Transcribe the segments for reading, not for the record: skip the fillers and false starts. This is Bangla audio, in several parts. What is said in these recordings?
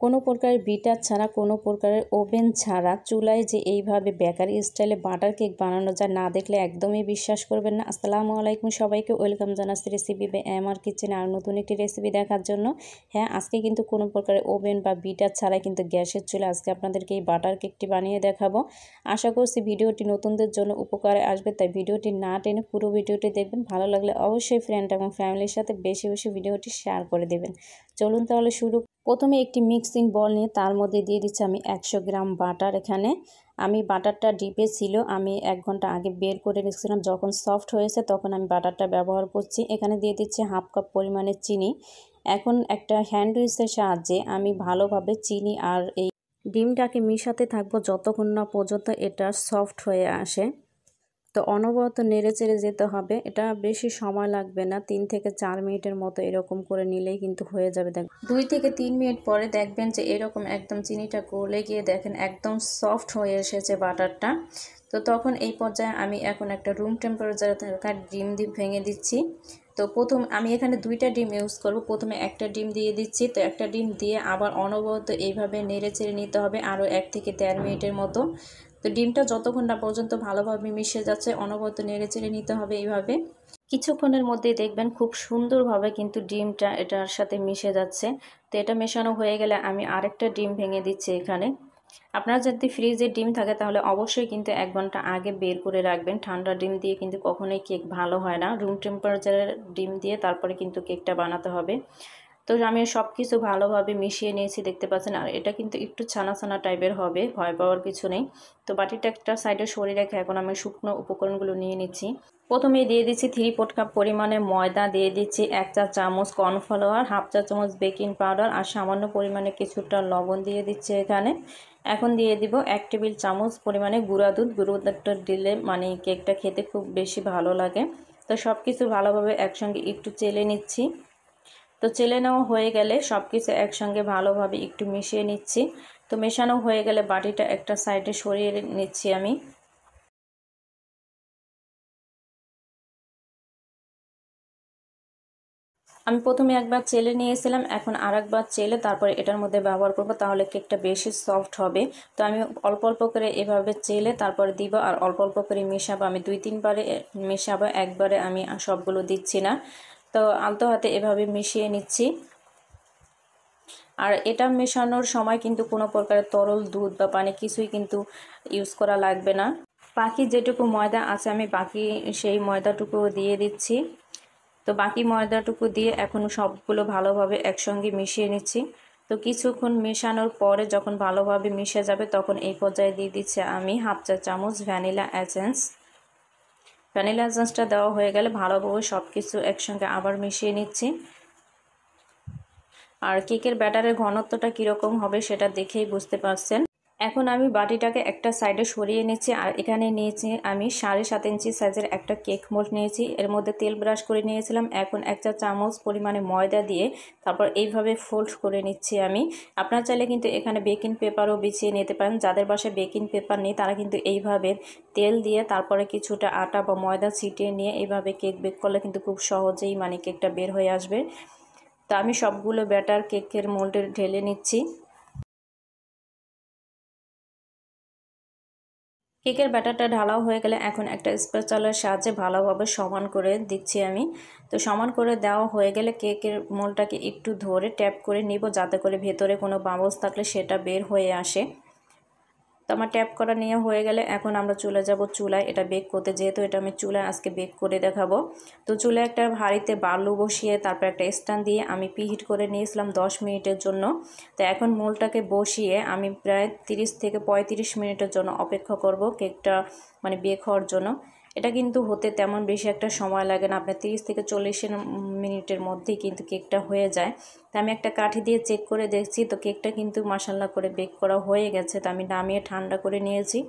কোনো প্রকারের বিটার ছাড়া, কোনো প্রকারের ওভেন ছাড়া চুলায় যে এইভাবে বেকারি স্টাইলে বাটার কেক বানানো যায়, না দেখলে একদমই বিশ্বাস করবেন না। আসসালামু আলাইকুম সবাইকে, ওয়েলকাম জানাচ্ছি রেসিপি বাই আমার কিচেনে আর নতুন একটি রেসিপি দেখার জন্য। হ্যাঁ, আজকে কিন্তু কোনো প্রকারের ওভেন বা বিটার ছাড়াই কিন্তু গ্যাসের চুলা আজকে আপনাদেরকে এই বাটার কেকটি বানিয়ে দেখাবো। আশা করছি ভিডিওটি নতুনদের জন্য উপকারে আসবে, তাই ভিডিওটি না টেনে পুরো ভিডিওটি দেখবেন। ভালো লাগলে অবশ্যই ফ্রেন্ড এবং ফ্যামিলির সাথে বেশি বেশি ভিডিওটি শেয়ার করে দেবেন। চলুন তাহলে শুরু। প্রথমে একটি মিক্সিং বল নিয়ে তার মধ্যে দিয়ে দিচ্ছি আমি 100 গ্রাম বাটার। এখানে আমি বাটারটা ডিপে ছিল, আমি 1 ঘন্টা আগে বের করে রেখেছিলাম। যখন সফট হয়েছে তখন আমি বাটারটা ব্যবহার করছি। এখানে দিয়ে দিচ্ছি হাফ কাপ পরিমাণের চিনি। এখন একটা হ্যান্ড উইচের সাহায্যে আমি ভালোভাবে চিনি আর এই ডিমটাকে মিশাতে থাকবো যতক্ষণ না পর্যন্ত এটা সফট হয়ে আসে। তো অনবরত নেড়ে চেড়ে যেতে হবে, এটা বেশি সময় লাগবে না, 3 থেকে 4 মিনিটের মতো এরকম করে নিলেই কিন্তু হয়ে যাবে। দেখ 2 থেকে 3 মিনিট পরে দেখবেন যে এরকম একদম চিনিটা গলে গিয়ে দেখেন একদম সফট হয়ে এসেছে বাটারটা। তো তখন এই পর্যায়ে আমি এখন একটা রুম টেম্পারেচারে থাকা ডিম ভেঙে দিচ্ছি। তো প্রথম আমি এখানে 2টা ডিম ইউজ করব। প্রথমে একটা ডিম দিয়ে দিচ্ছি। তো একটা ডিম দিয়ে আবার অনবরত এইভাবে নেড়ে চেড়ে নিতে হবে আরও 1 থেকে 1.5 মিনিটের মতো। তো ডিমটা যতক্ষণ না পর্যন্ত ভালোভাবে মিশে যাচ্ছে অনবরত নেড়ে চেড়ে নিতে হবে এইভাবে। কিছুক্ষণের মধ্যেই দেখবেন খুব সুন্দরভাবে কিন্তু ডিমটা এটার সাথে মিশে যাচ্ছে। তো এটা মেশানো হয়ে গেলে আমি আরেকটা ডিম ভেঙে দিচ্ছি এখানে। আপনার যদি ফ্রিজে ডিম থাকে তাহলে অবশ্যই কিন্তু 1 ঘন্টা আগে বের করে রাখবেন। ঠান্ডা ডিম দিয়ে কিন্তু কখনোই কেক ভালো হয় না। রুম টেম্পারেচারের ডিম দিয়ে তারপরে কিন্তু কেকটা বানাতে হবে। তো আমি সব কিছু ভালোভাবে মিশিয়ে নিয়েছি, দেখতে পাচ্ছেন। আর এটা কিন্তু একটু ছানা ছানা টাইপের হবে, ভয় পাওয়ার কিছু নেই। তো বাটিটা একটা সাইডে সরিয়ে রেখে এখন আমি শুকনো উপকরণগুলো নিয়ে নিচ্ছি। প্রথমে দিয়ে দিচ্ছি 3/4 কাপ পরিমাণে ময়দা, দিয়ে দিচ্ছি 1 চা চামচ কর্নফ্লাওয়ার, হাফ চা চামচ বেকিং পাউডার আর সামান্য পরিমাণে কিছুটা লবণ দিয়ে দিচ্ছি এখানে। এখন দিয়ে দিব 1 টেবিল চামচ পরিমাণে গুঁড়া দুধ। গুঁড়ো দুধটা দিলে মানে কেকটা খেতে খুব বেশি ভালো লাগে। তো সব কিছু ভালোভাবে একসঙ্গে একটু চেলে নিচ্ছি। তো চেলে নেওয়া হয়ে গেলে সব কিছু একসঙ্গে ভালোভাবে একটু মিশিয়ে নিচ্ছি। তো মেশানো হয়ে গেলে বাটিটা একটা সাইডে সরিয়ে নিচ্ছি আমি। প্রথমে একবার চেলে নিয়েছিলাম, এখন আরেকবার চেলে তারপরে এটার মধ্যে ব্যবহার করব, তাহলে কেকটা বেশি সফট হবে। তো আমি অল্প অল্প করে এভাবে চেলে তারপরে দিব আর অল্প অল্প করে মেশাবো। আমি 2-3 বারে মেশাবো, একবারে আমি সবগুলো দিচ্ছি না। তো আলতো হাতে এভাবে মিশিয়ে নিচ্ছি। আর এটা মেশানোর সময় কিন্তু কোনো প্রকারের তরল দুধ বা পানি কিছুই কিন্তু ইউজ করা লাগবে না। বাকি যেটুকু ময়দা আছে আমি বাকি সেই ময়দাটুকু দিয়ে দিচ্ছি। তো বাকি ময়দাটুকু দিয়ে এখন সবগুলো ভালোভাবে একসঙ্গে মিশিয়ে নিচ্ছি। তো কিছুক্ষণ মেশানোর পরে যখন ভালোভাবে মিশে যাবে তখন এই পর্যায়ে দিয়ে দিচ্ছি আমি হাফ চা চামচ ভ্যানিলা এসেন্স। ভ্যানিলা এসেন্সটা দেওয়া হয়ে গেলে ভালোভাবে সব কিছু একসঙ্গে আবার মিশিয়ে নিচ্ছি। আর কেকের ব্যাটারের ঘনত্বটা কীরকম হবে সেটা দেখেই বুঝতে পারছেন। এখন আমি বাটিটাকে একটা সাইডে সরিয়ে নিচ্ছি আর এখানে নিয়েছি আমি 7.5 ইঞ্চি সাইজের একটা কেক মোল্ড নিয়েছি। এর মধ্যে তেল ব্রাশ করে নিয়েছিলাম। এখন 1 চা চামচ পরিমাণে ময়দা দিয়ে তারপর এইভাবে ফোল্ড করে নিচ্ছি আমি। আপনারা চাইলে কিন্তু এখানে বেকিং পেপারও বিছিয়ে নিতে পারেন। যাদের বাসায় বেকিং পেপার নেই তারা কিন্তু এইভাবে তেল দিয়ে তারপরে কিছুটা আটা বা ময়দা ছিটিয়ে নিয়ে এইভাবে কেক বেক করলে কিন্তু খুব সহজেই মানে কেকটা বের হয়ে আসবে। তো আমি সবগুলো ব্যাটার কেকের মোল্ডে ঢেলে নিচ্ছি। কেকের ব্যাটারটা ঢালাও হয়ে গেলে এখন একটা স্প্যাচুলার সাহায্যে ভালোভাবে সমান করে দিচ্ছি আমি। তো সমান করে দেওয়া হয়ে গেলে কেকের মোলটাকে একটু ধরে ট্যাপ করে নিব, যাতে করে ভেতরে কোনো বাবলস থাকলে সেটা বের হয়ে আসে। তো আমার ট্যাপ করা নিয়ে হয়ে গেলে এখন আমরা চলে যাব চুলায় এটা বেক করতে, যেহেতু এটা আমি চুলায় আজকে বেক করে দেখাবো। তো চুলায় একটা হাঁড়িতে বালু বসিয়ে তারপর একটা স্ট্যান্ড দিয়ে আমি প্রিহিট করে নিয়েছিলাম 10 মিনিটের জন্য। তো এখন মোলটাকে বসিয়ে আমি প্রায় 30 থেকে 35 মিনিটের জন্য অপেক্ষা করব কেকটা মানে বেক হওয়ার জন্য। এটা কিন্তু হতে তেমন বেশি একটা সময় লাগে না, আপনার 30 থেকে 40 মিনিটের মধ্যেই কিন্তু কেকটা হয়ে যায়। তো আমি একটা কাঠি দিয়ে চেক করে দেখছি, তো কেকটা কিন্তু মাশাআল্লাহ করে বেক করা হয়ে গেছে। তো আমি নামিয়ে ঠান্ডা করে নিয়েছি।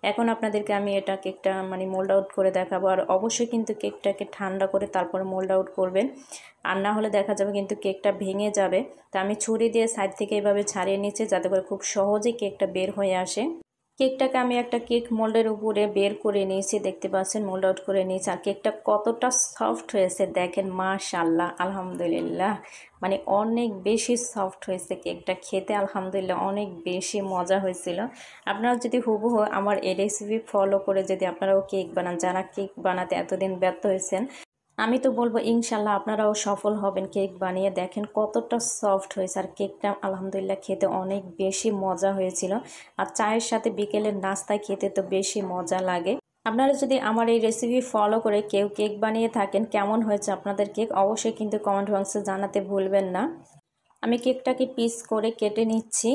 এখন আপনাদেরকে আমি এটা কেকটা মানে মোল্ড আউট করে দেখাবো। আর অবশ্যই কিন্তু কেকটাকে ঠান্ডা করে তারপর মোল্ড আউট করবেন, আর না হলে দেখা যাবে কিন্তু কেকটা ভেঙে যাবে। তো আমি ছুরি দিয়ে সাইড থেকে এভাবে ছাড়িয়ে নিচ্ছি যাতে করে খুব সহজেই কেকটা বের হয়ে আসে। কেকটাকে আমি একটা কেক মোল্ডের উপরে বের করে নিয়েছি, দেখতে পাচ্ছেন মোল্ড আউট করে নিয়েছি। আর কেকটা কতটা সফট হয়েছে দেখেন, মাশাআল্লাহ, আলহামদুলিল্লাহ। মানে অনেক বেশি সফট হয়েছে কেকটা, খেতে আলহামদুলিল্লাহ অনেক বেশি মজা হয়েছিল। আপনারা যদি হুবহু আমার এই রেসিপি ফলো করে যদি আপনারাও কেক বানান, যারা কেক বানাতে এতদিন ব্যর্থ হয়েছেন, আমি তো বলবো ইনশাল্লাহ আপনারাও সফল হবেন। কেক বানিয়ে দেখেন কতটা সফট হয়েছে। আর কেকটা আলহামদুলিল্লাহ খেতে অনেক বেশি মজা হয়েছিল। আর চায়ের সাথে বিকেলের নাস্তায় খেতে তো বেশি মজা লাগে। আপনারা যদি আমার এই রেসিপি ফলো করে কেউ কেক বানিয়ে থাকেন, কেমন হয়েছে আপনাদের কেক অবশ্যই কিন্তু কমেন্ট বক্সে জানাতে ভুলবেন না। আমি কেকটাকে পিস করে কেটে নিচ্ছি।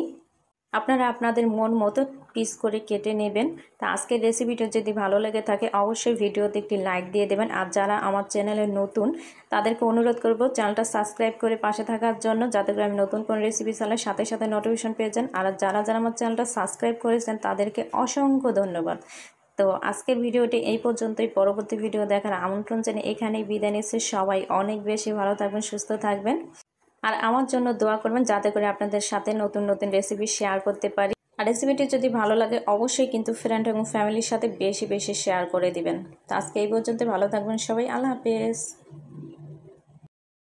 আপনারা আপনাদের মন মতো পিস করে কেটে নেবেন। তা আজকের রেসিপিটা যদি ভালো লেগে থাকে অবশ্যই ভিডিওতে একটি লাইক দিয়ে দেবেন। আর যারা আমার চ্যানেলে নতুন তাদেরকে অনুরোধ করব চ্যানেলটা সাবস্ক্রাইব করে পাশে থাকার জন্য, যাতে করে আমি নতুন কোনো রেসিপি চাইলে সাথে সাথে নোটিফিকেশন পেয়ে যান। আর যারা যারা আমার চ্যানেলটা সাবস্ক্রাইব করেছেন তাদেরকে অসংখ্য ধন্যবাদ। তো আজকের ভিডিওটি এই পর্যন্তই। পরবর্তী ভিডিও দেখার আমন্ত্রণ জানিয়ে এখানেই বিদায় নিচ্ছি। সবাই অনেক বেশি ভালো থাকবেন, সুস্থ থাকবেন। আর আমার জন্য দোয়া করবেন যাতে করে আপনাদের সাথে নতুন নতুন রেসিপি শেয়ার করতে পারি। আর রেসিপিটি যদি ভালো লাগে অবশ্যই কিন্তু ফ্রেন্ড এবং ফ্যামিলির সাথে বেশি বেশি শেয়ার করে দিবেন। তো আজকে এই পর্যন্ত, ভালো থাকবেন সবাই, আল্লাহ হাফেজ।